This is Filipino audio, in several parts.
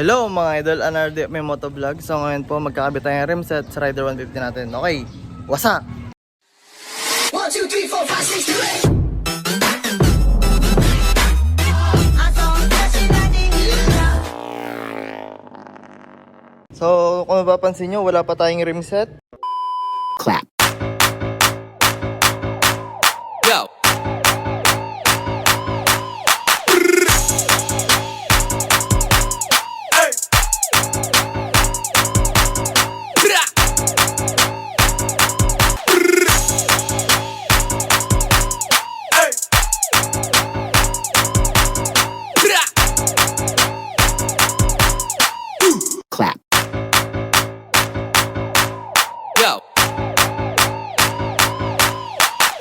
Hello mga idol, Andreu may motovlog. So ngayon po magkakabit tayo ng rimset sa Rider 150 natin. Okay, what's up? 1, 2, 3, 4, 5, 6, 7, 8. So kung mapapansin nyo, wala pa tayong rimset. Clap. Go!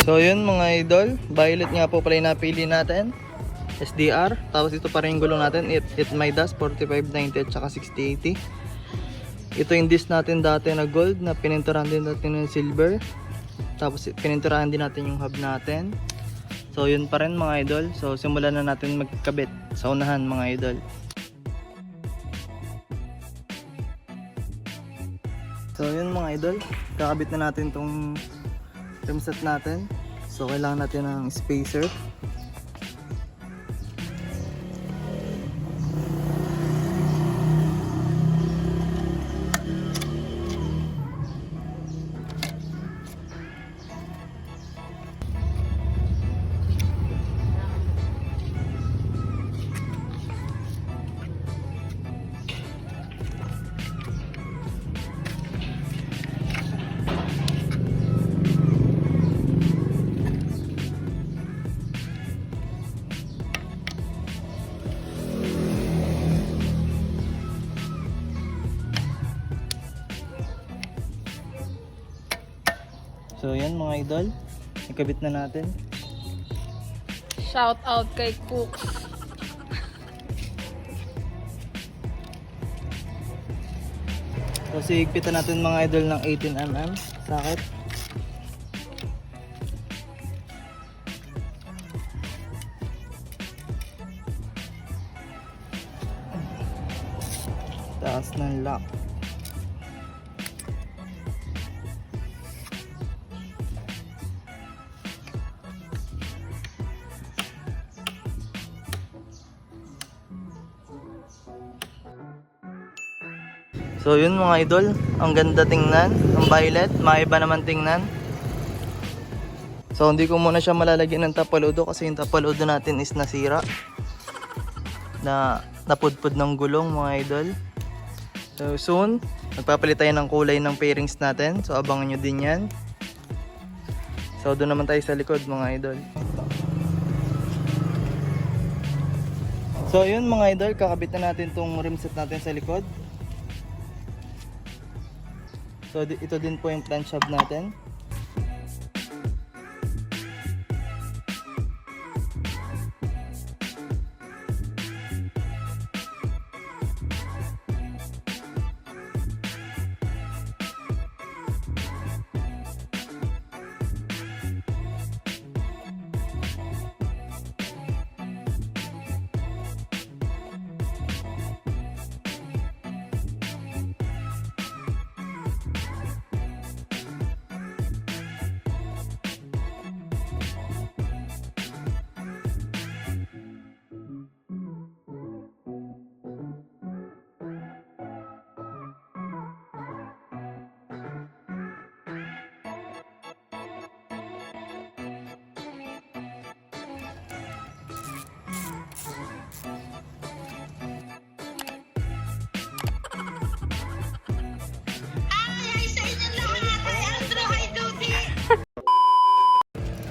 So yun mga idol, Violet nga po pala yung napili natin, SDR. Tapos ito pa rin yung gulong natin, It Midas 4590 at saka 6080. Ito yung disc natin dati na gold, na pininturahan din natin ng silver. Tapos pininturahan din natin yung hub natin. So yun pa rin mga idol. So simulan na natin magkabit sa unahan mga idol. So yun mga idol, kakabit na natin tong rimset natin. So kailangan natin ng spacer. So yan mga idol, ikabit na natin. Shout out kay Cook. So sigpitan natin mga idol ng 18mm socket. Taas ng lock. So yun mga idol, ang ganda tingnan, ang violet, maiba naman tingnan. So hindi ko muna siya malalagyan ng tapaludo kasi yung tapaludo natin is nasira. Napudpud ng gulong mga idol. So soon, magpapalit tayo ng kulay ng pairings natin. So abangan nyo din yan. So doon naman tayo sa likod mga idol. So yun mga idol, kakabit na natin tong rimset natin sa likod. So ito din po yung plant shop natin.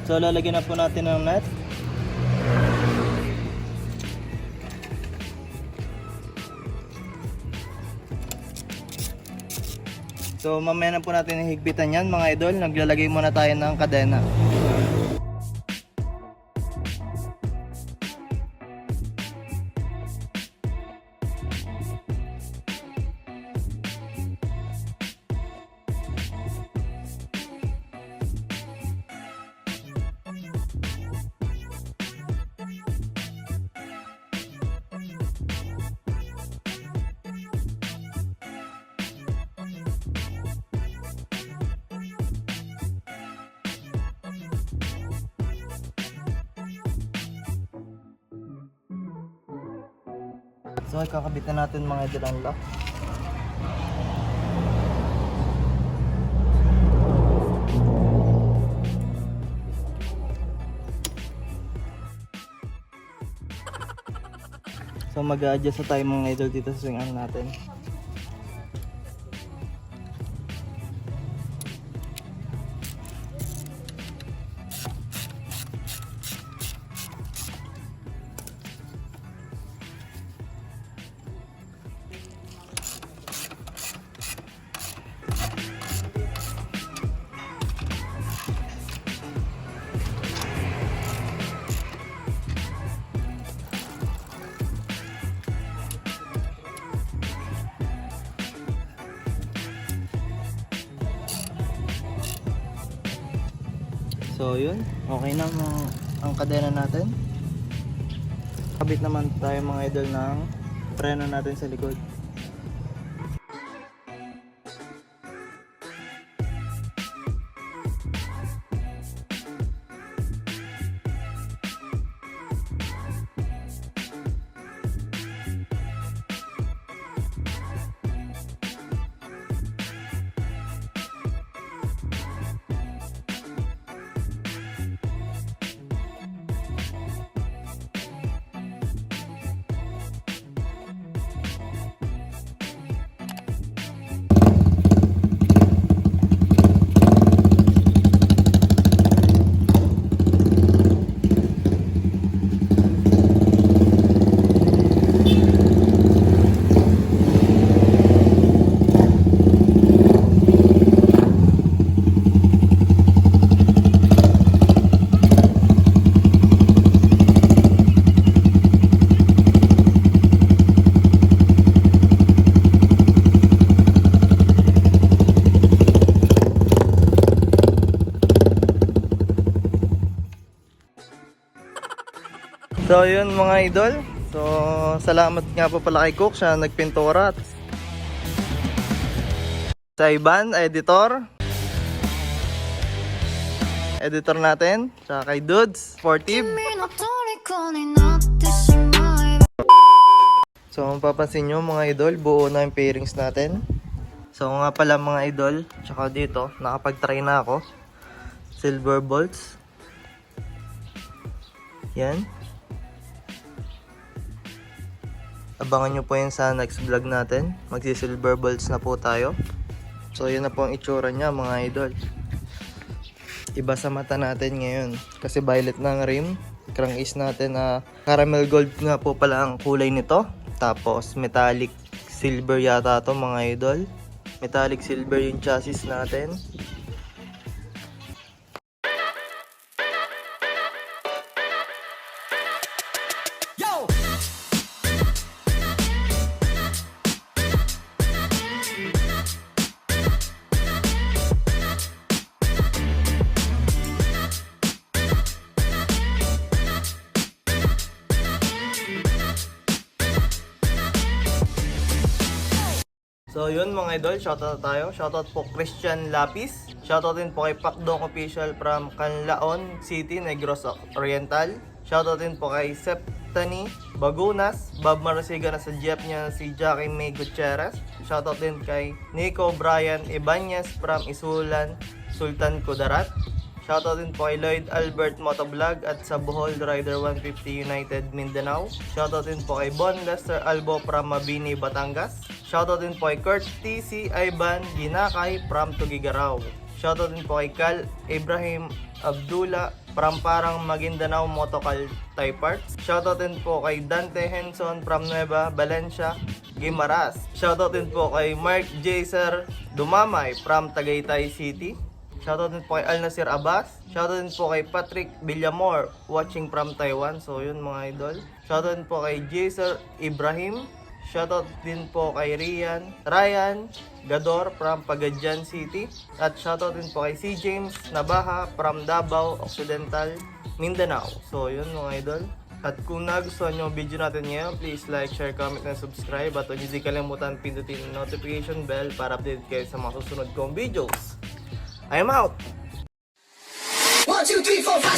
So lalagyan na po natin ng nut. So mamaya na po natin higpitan yan mga idol. Naglalagay muna tayo ng kadena. So ikakabit na natin mga idol ang lock. So mag-a-adjust na tayo mga idol dito sa swing arm natin. So yun, okay na ang kadena natin. Kabit naman tayo mga idol ng preno natin sa likod. So yun mga idol. So salamat nga po pala kay Cook, siya nagpintura. Sa Ivan, editor natin. Sa kay Dudes, sportive. So mapapansin nyo mga idol, buo na yung pairings natin. So nga pala mga idol, tsaka dito, nakapag-try na ako. Silver bolts. Yan. Abangan nyo po yan sa next vlog natin. Magsi-silver bolts na po tayo. So yun na po ang itsura nya mga idol. Iba sa mata natin ngayon. Kasi violet na ang rim. Crankcase natin na caramel gold nga po pala ang kulay nito. Tapos metallic silver yata to mga idol. Metallic silver yung chassis natin. So yun mga idol, shoutout tayo. Shoutout po Christian Lapis. Shoutout din po kay Pakdong Official from Canlaon City, Negros Oriental. Shoutout din po kay Septani Bagunas, Bob Marasiga na sa jeep niya si Jackie May Gutierrez. Shoutout din kay Nico Brian Ibanez from Isulan, Sultan Kudarat. Shoutout din po kay Lloyd Albert Motovlog at sa Bohol Rider 150 United Mindanao. Shoutout din po kay Bon Lester Albo from Mabini, Batangas. Shoutout din po kay Kurt TC Ivan Ginakay from Tugigaraw. Shoutout din po kay Cal Ibrahim Abdullah from Parang Maguindanao Motocal Thai Parts. Shoutout din po kay Dante Henson from Nueva Valencia, Guimaras. Shoutout din po kay Mark Jaser Dumamay from Tagaytay City. Shoutout din po kay Al Nasir Abbas. Shoutout din po kay Patrick Villamor watching from Taiwan. So yun mga idol. Shoutout din po kay Jaser Ibrahim. Shoutout din po kay Ryan Gador from Pagadian City. At shoutout din po kay C. James Nabaha from Davao Occidental, Mindanao. So yun mga idol. At kung nagustuhan nyo ang video natin ngayon, please like, share, comment, and subscribe. At huwag hindi kalimutan pindutin ang notification bell para update kayo sa mga susunod kong videos. I'm out! 1, 2, 3, 4, 5,